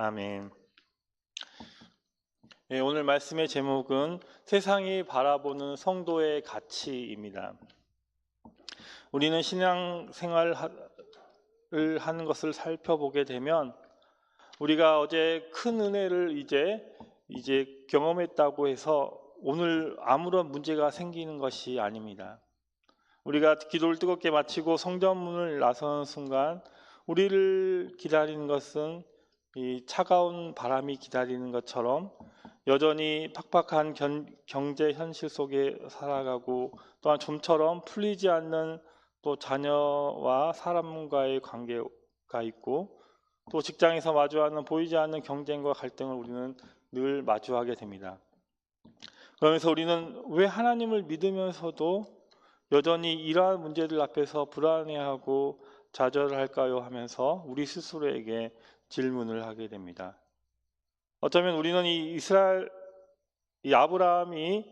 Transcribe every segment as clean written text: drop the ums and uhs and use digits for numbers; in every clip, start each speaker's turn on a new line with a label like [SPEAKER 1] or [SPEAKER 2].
[SPEAKER 1] 아멘. 네, 오늘 말씀의 제목은 세상이 바라보는 성도의 가치입니다. 우리는 신앙생활을 하는 것을 살펴보게 되면 우리가 어제 큰 은혜를 이제 경험했다고 해서 오늘 아무런 문제가 생기는 것이 아닙니다. 우리가 기도를 뜨겁게 마치고 성전문을 나서는 순간 우리를 기다리는 것은 이 차가운 바람이 기다리는 것처럼 여전히 팍팍한 경제 현실 속에 살아가고, 또한 좀처럼 풀리지 않는 또 자녀와 사람과의 관계가 있고, 또 직장에서 마주하는 보이지 않는 경쟁과 갈등을 우리는 늘 마주하게 됩니다. 그러면서 우리는 왜 하나님을 믿으면서도 여전히 이러한 문제들 앞에서 불안해하고 좌절할까요 하면서 우리 스스로에게 질문을 하게 됩니다. 어쩌면 우리는 이 아브라함이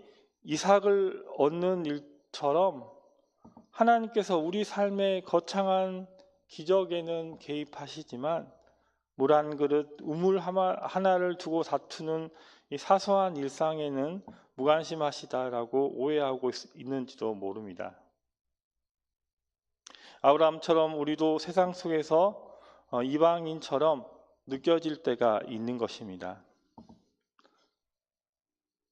[SPEAKER 1] 이삭을 얻는 일처럼 하나님께서 우리 삶의 거창한 기적에는 개입하시지만 물 한 그릇, 우물 하나를 두고 다투는 이 사소한 일상에는 무관심하시다라고 오해하고 있는지도 모릅니다. 아브라함처럼 우리도 세상 속에서 이방인처럼 느껴질 때가 있는 것입니다.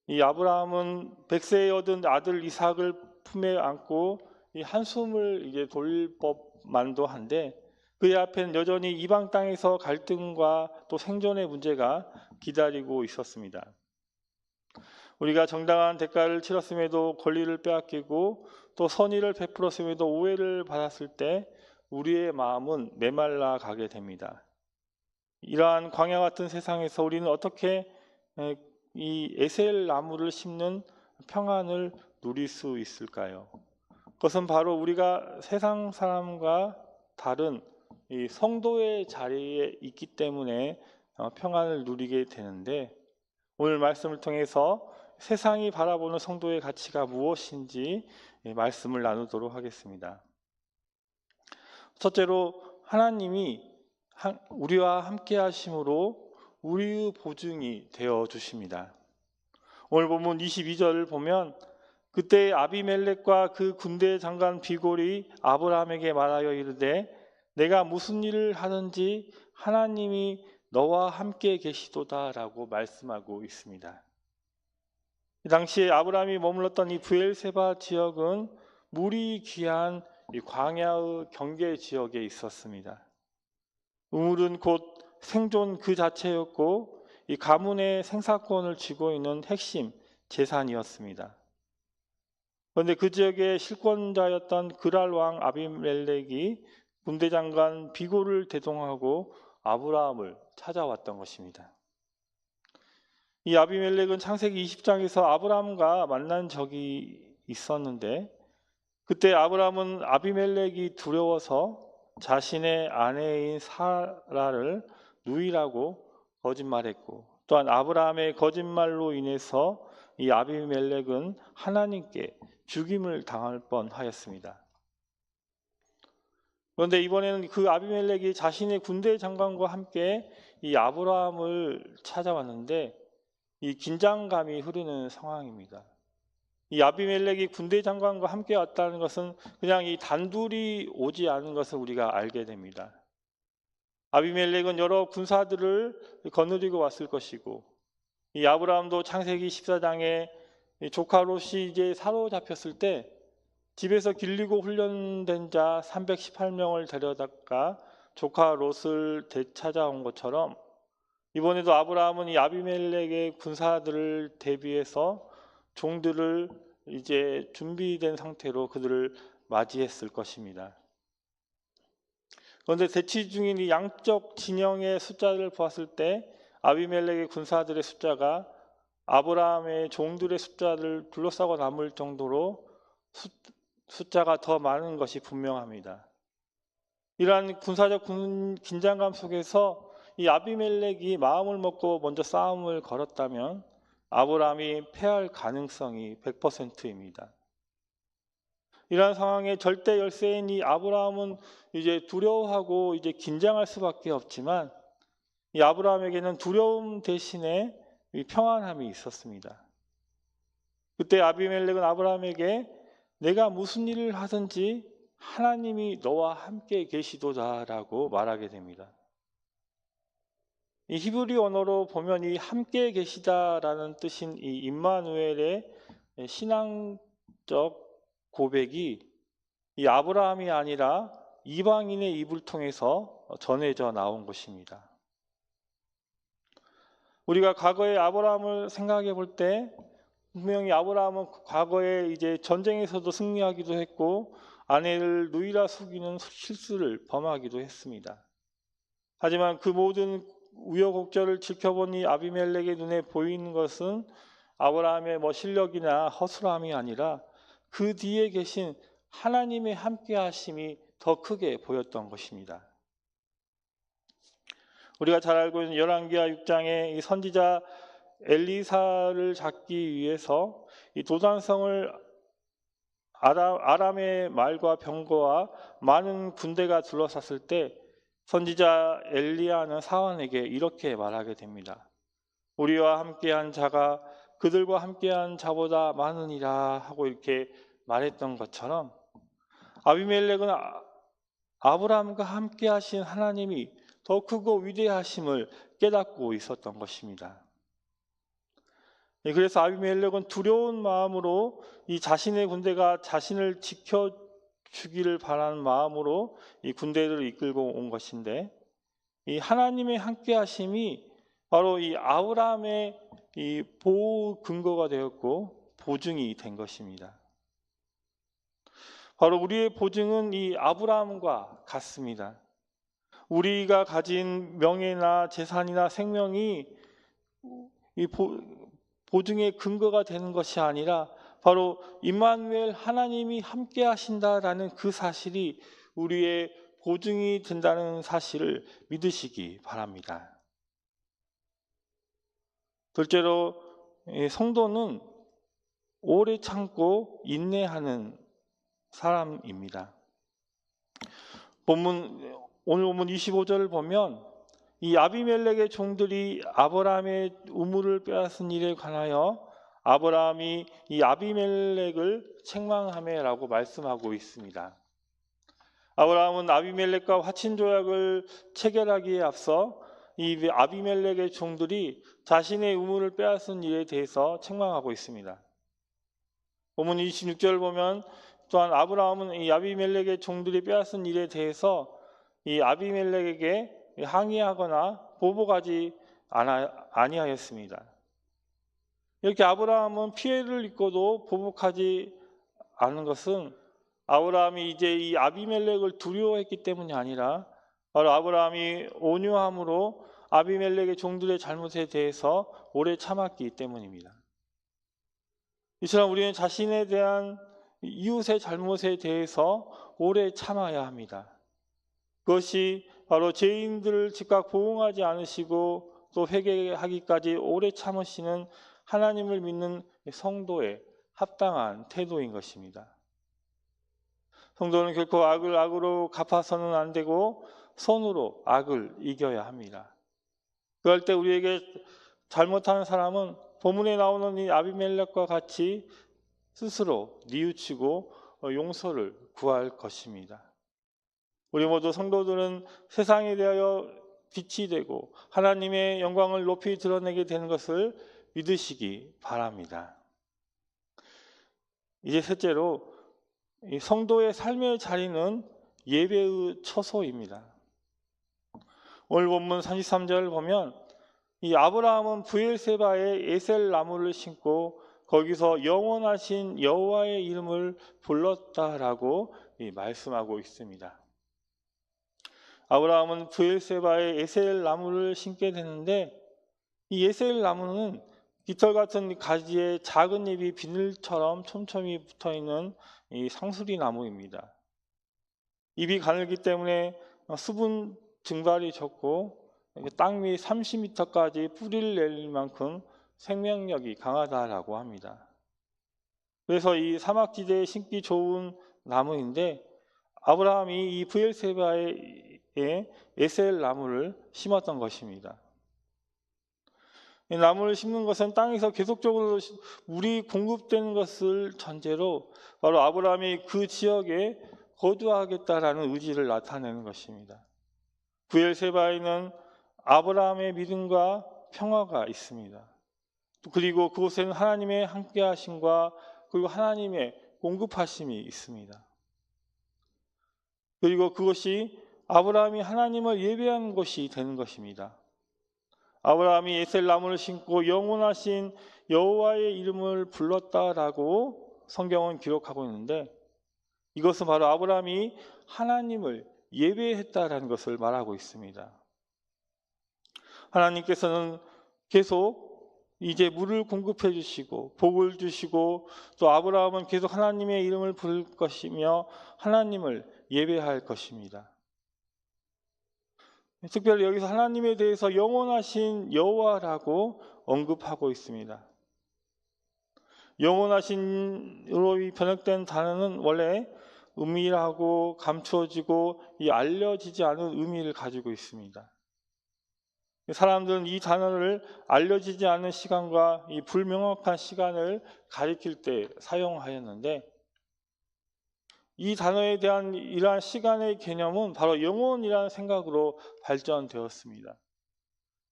[SPEAKER 1] 이 아브라함은 100세에 얻은 아들 이삭을 품에 안고 이 한숨을 돌릴 법만도 한데 그의 앞에는 여전히 이방 땅에서 갈등과 또 생존의 문제가 기다리고 있었습니다. 우리가 정당한 대가를 치렀음에도 권리를 빼앗기고 또 선의를 베풀었음에도 오해를 받았을 때 우리의 마음은 메말라 가게 됩니다. 이러한 광야 같은 세상에서 우리는 어떻게 이 에셀 나무를 심는 평안을 누릴 수 있을까요? 그것은 바로 우리가 세상 사람과 다른 이 성도의 자리에 있기 때문에 평안을 누리게 되는데, 오늘 말씀을 통해서 세상이 바라보는 성도의 가치가 무엇인지 말씀을 나누도록 하겠습니다. 첫째로, 하나님이 우리와 함께 하심으로 우리의 보증이 되어 주십니다. 오늘 본문 22절을 보면 그때 아비멜렉과 그 군대 장관 비골이 아브라함에게 말하여 이르되 내가 무슨 일을 하든지 하나님이 너와 함께 계시도다라고 말씀하고 있습니다. 이 당시에 아브라함이 머물렀던 이 브엘세바 지역은 물이 귀한 이 광야의 경계 지역에 있었습니다. 우물은 곧 생존 그 자체였고 이 가문의 생사권을 쥐고 있는 핵심 재산이었습니다. 그런데 그 지역의 실권자였던 그랄 왕 아비멜렉이 군대 장관 비골을 대동하고 아브라함을 찾아왔던 것입니다. 이 아비멜렉은 창세기 20장에서 아브라함과 만난 적이 있었는데 그때 아브라함은 아비멜렉이 두려워서 자신의 아내인 사라를 누이라고 거짓말했고, 또한 아브라함의 거짓말로 인해서 이 아비멜렉은 하나님께 죽임을 당할 뻔하였습니다. 그런데 이번에는 그 아비멜렉이 자신의 군대 장관과 함께 이 아브라함을 찾아왔는데 이 긴장감이 흐르는 상황입니다. 이 아비멜렉이 군대 장관과 함께 왔다는 것은 그냥 이 단둘이 오지 않은 것을 우리가 알게 됩니다. 아비멜렉은 여러 군사들을 거느리고 왔을 것이고, 이 아브라함도 창세기 14장에 조카 롯이 이제 사로잡혔을 때 집에서 길리고 훈련된 자 318명을 데려다가 조카 롯을 되찾아온 것처럼 이번에도 아브라함은 이 아비멜렉의 군사들을 대비해서 종들을 이제 준비된 상태로 그들을 맞이했을 것입니다. 그런데 대치 중인 이 양쪽 진영의 숫자를 보았을 때 아비멜렉의 군사들의 숫자가 아브라함의 종들의 숫자를 둘러싸고 남을 정도로 숫자가 더 많은 것이 분명합니다. 이러한 군사적 긴장감 속에서 이 아비멜렉이 마음을 먹고 먼저 싸움을 걸었다면 아브라함이 패할 가능성이 100%입니다. 이러한 상황에 절대 열세인 이 아브라함은 이제 두려워하고 이제 긴장할 수밖에 없지만 이 아브라함에게는 두려움 대신에 이 평안함이 있었습니다. 그때 아비멜렉은 아브라함에게 내가 무슨 일을 하든지 하나님이 너와 함께 계시도다라고 말하게 됩니다. 이 히브리 언어로 보면 이 함께 계시다라는 뜻인 이 임마누엘의 신앙적 고백이 이 아브라함이 아니라 이방인의 입을 통해서 전해져 나온 것입니다. 우리가 과거의 아브라함을 생각해 볼 때 분명히 아브라함은 과거에 이제 전쟁에서도 승리하기도 했고 아내를 누이라 속이는 실수를 범하기도 했습니다. 하지만 그 모든 우여곡절을 지켜본 이 아비멜렉의 눈에 보이는 것은 아브라함의 실력이나 허술함이 아니라 그 뒤에 계신 하나님의 함께하심이 더 크게 보였던 것입니다. 우리가 잘 알고 있는 열왕기하 6장의 이 선지자 엘리사를 잡기 위해서 이 도단성을 아람의 말과 병거와 많은 군대가 둘러쌌을 때 선지자 엘리야는 사환에게 이렇게 말하게 됩니다. 우리와 함께한 자가 그들과 함께한 자보다 많으니라 하고 이렇게 말했던 것처럼 아비멜렉은 아브라함과 함께하신 하나님이 더 크고 위대하심을 깨닫고 있었던 것입니다. 그래서 아비멜렉은 두려운 마음으로 이 자신의 군대가 자신을 지켜주기를 바라는 마음으로 이 군대를 이끌고 온 것인데 이 하나님의 함께하심이 바로 이 아브라함의 이 보호 근거가 되었고 보증이 된 것입니다. 바로 우리의 보증은 이 아브라함과 같습니다. 우리가 가진 명예나 재산이나 생명이 이 보증의 근거가 되는 것이 아니라 바로 임마누엘 하나님이 함께 하신다라는 그 사실이 우리의 보증이 된다는 사실을 믿으시기 바랍니다. 둘째로 성도는 오래 참고 인내하는 사람입니다. 오늘 본문 25절을 보면 이 아비멜렉의 종들이 아브라함의 우물을 빼앗은 일에 관하여 아브라함이 이 아비멜렉을 책망하매라고 말씀하고 있습니다. 아브라함은 아비멜렉과 화친 조약을 체결하기에 앞서 이 아비멜렉의 종들이 자신의 우물을 빼앗은 일에 대해서 책망하고 있습니다. 본문 26절을 보면 또한 아브라함은 이 아비멜렉의 종들이 빼앗은 일에 대해서 이 아비멜렉에게 항의하거나 보복하지 아니하였습니다. 이렇게 아브라함은 피해를 입고도 보복하지 않은 것은 아브라함이 이제 이 아비멜렉을 두려워했기 때문이 아니라 바로 아브라함이 온유함으로 아비멜렉의 종들의 잘못에 대해서 오래 참았기 때문입니다. 이처럼 우리는 자신에 대한 이웃의 잘못에 대해서 오래 참아야 합니다. 그것이 바로 죄인들을 즉각 보응하지 않으시고 또 회개하기까지 오래 참으시는 하나님을 믿는 성도의 합당한 태도인 것입니다. 성도는 결코 악을 악으로 갚아서는 안 되고 선으로 악을 이겨야 합니다. 그럴 때 우리에게 잘못하는 사람은 본문에 나오는 이 아비멜렉과 같이 스스로 뉘우치고 용서를 구할 것입니다. 우리 모두 성도들은 세상에 대하여 빛이 되고 하나님의 영광을 높이 드러내게 되는 것을 믿으시기 바랍니다. 이제 셋째로 이 성도의 삶의 자리는 예배의 처소입니다. 오늘 본문 33절 보면 이 아브라함은 브엘세바에 에셀 나무를 심고 거기서 영원하신 여호와의 이름을 불렀다라고 말씀하고 있습니다. 아브라함은 브엘세바에 에셀 나무를 심게 되는데 이 에셀 나무는 깃털 같은 가지에 작은 잎이 비늘처럼 촘촘히 붙어있는 이 상수리 나무입니다. 잎이 가늘기 때문에 수분 증발이 적고 땅 위 30m까지 뿌리를 내릴 만큼 생명력이 강하다라고 합니다. 그래서 이 사막지대에 심기 좋은 나무인데 아브라함이 이 브엘세바에 에셀 나무를 심었던 것입니다. 이 나무를 심는 것은 땅에서 계속적으로 물이 공급되는 것을 전제로 바로 아브라함이 그 지역에 거주하겠다라는 의지를 나타내는 것입니다. 브엘세바에는 아브라함의 믿음과 평화가 있습니다. 그리고 그곳에는 하나님의 함께하심과 그리고 하나님의 공급하심이 있습니다. 그리고 그것이 아브라함이 하나님을 예배하는 곳이 되는 것입니다. 아브라함이 에셀 나무를 심고 영원하신 여호와의 이름을 불렀다라고 성경은 기록하고 있는데, 이것은 바로 아브라함이 하나님을 예배했다라는 것을 말하고 있습니다. 하나님께서는 계속 이제 물을 공급해 주시고 복을 주시고, 또 아브라함은 계속 하나님의 이름을 부를 것이며 하나님을 예배할 것입니다. 특별히 여기서 하나님에 대해서 영원하신 여호와라고 언급하고 있습니다. 영원하신으로 번역된 단어는 원래 은밀하고 감추어지고 알려지지 않은 의미를 가지고 있습니다. 사람들은 이 단어를 알려지지 않은 시간과 이 불명확한 시간을 가리킬 때 사용하였는데, 이 단어에 대한 이러한 시간의 개념은 바로 영혼이라는 생각으로 발전되었습니다.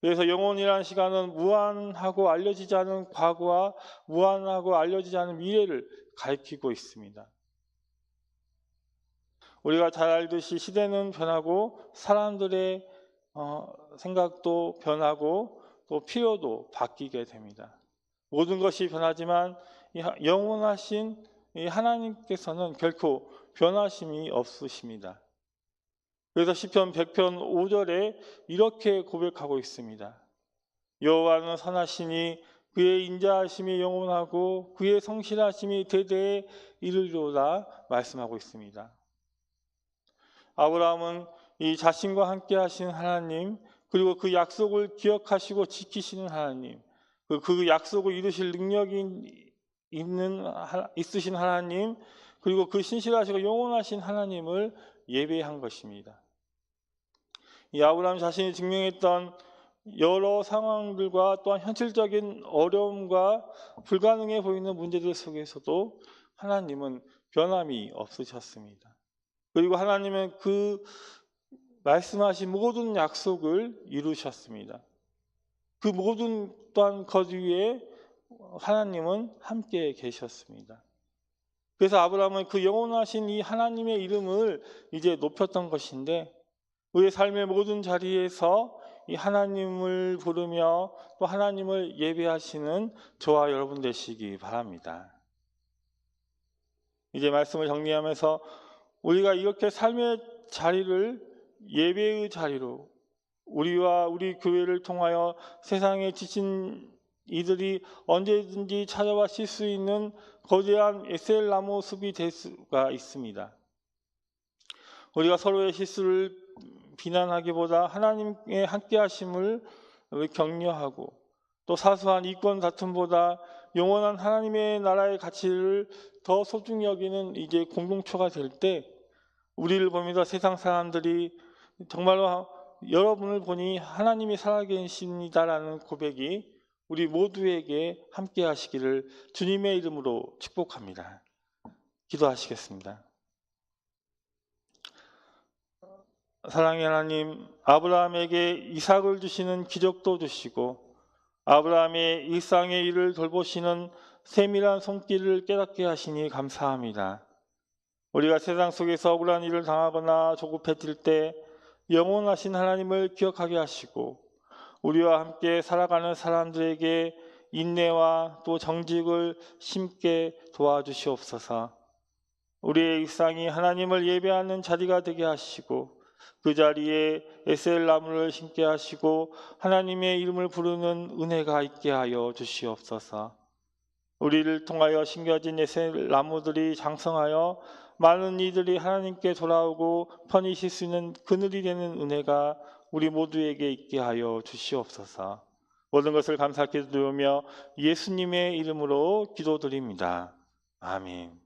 [SPEAKER 1] 그래서 영혼이라는 시간은 무한하고 알려지지 않은 과거와 무한하고 알려지지 않은 미래를 가리키고 있습니다. 우리가 잘 알듯이 시대는 변하고 사람들의 생각도 변하고 또 필요도 바뀌게 됩니다. 모든 것이 변하지만 영원하신 이 하나님께서는 결코 변하심이 없으십니다. 그래서 시편 100편 5절에 이렇게 고백하고 있습니다. 여호와는 선하시니 그의 인자하심이 영원하고 그의 성실하심이 대대에 이르리로다 말씀하고 있습니다. 아브라함은 이 자신과 함께 하신 하나님, 그리고 그 약속을 기억하시고 지키시는 하나님, 그 약속을 이루실 능력이 있으신 하나님, 그리고 그 신실하시고 영원하신 하나님을 예배한 것입니다. 이 아브라함 자신이 증명했던 여러 상황들과 또한 현실적인 어려움과 불가능해 보이는 문제들 속에서도 하나님은 변함이 없으셨습니다. 그리고 하나님은 그 말씀하신 모든 약속을 이루셨습니다. 그 모든 또한 것 위에 하나님은 함께 계셨습니다. 그래서 아브라함은 그 영원하신 이 하나님의 이름을 이제 높였던 것인데, 우리의 삶의 모든 자리에서 이 하나님을 부르며 또 하나님을 예배하시는 저와 여러분 되시기 바랍니다. 이제 말씀을 정리하면서 우리가 이렇게 삶의 자리를 예배의 자리로, 우리와 우리 교회를 통하여 세상에 지친 이들이 언제든지 찾아와 쉴 수 있는 거대한 에셀 나무 숲이 될 수가 있습니다. 우리가 서로의 실수를 비난하기보다 하나님의 함께하심을 격려하고, 또 사소한 이권 다툼보다 영원한 하나님의 나라의 가치를 더 소중히 여기는 이제 공동체가 될 때, 우리를 보면서 세상 사람들이 정말로 여러분을 보니 하나님이 살아계십니다라는 고백이 우리 모두에게 함께 하시기를 주님의 이름으로 축복합니다. 기도하시겠습니다. 사랑의 하나님, 아브라함에게 이삭을 주시는 기적도 주시고 아브라함의 일상의 일을 돌보시는 세밀한 손길을 깨닫게 하시니 감사합니다. 우리가 세상 속에서 억울한 일을 당하거나 조급해질 때 영원하신 하나님을 기억하게 하시고, 우리와 함께 살아가는 사람들에게 인내와 또 정직을 심게 도와주시옵소서. 우리의 일상이 하나님을 예배하는 자리가 되게 하시고, 그 자리에 에셀 나무를 심게 하시고 하나님의 이름을 부르는 은혜가 있게 하여 주시옵소서. 우리를 통하여 심겨진 에셀 나무들이 장성하여 많은 이들이 하나님께 돌아오고 편히 쉴 수 있는 그늘이 되는 은혜가 우리 모두에게 있게 하여 주시옵소서. 모든 것을 감사하게 드리며 예수님의 이름으로 기도드립니다. 아멘.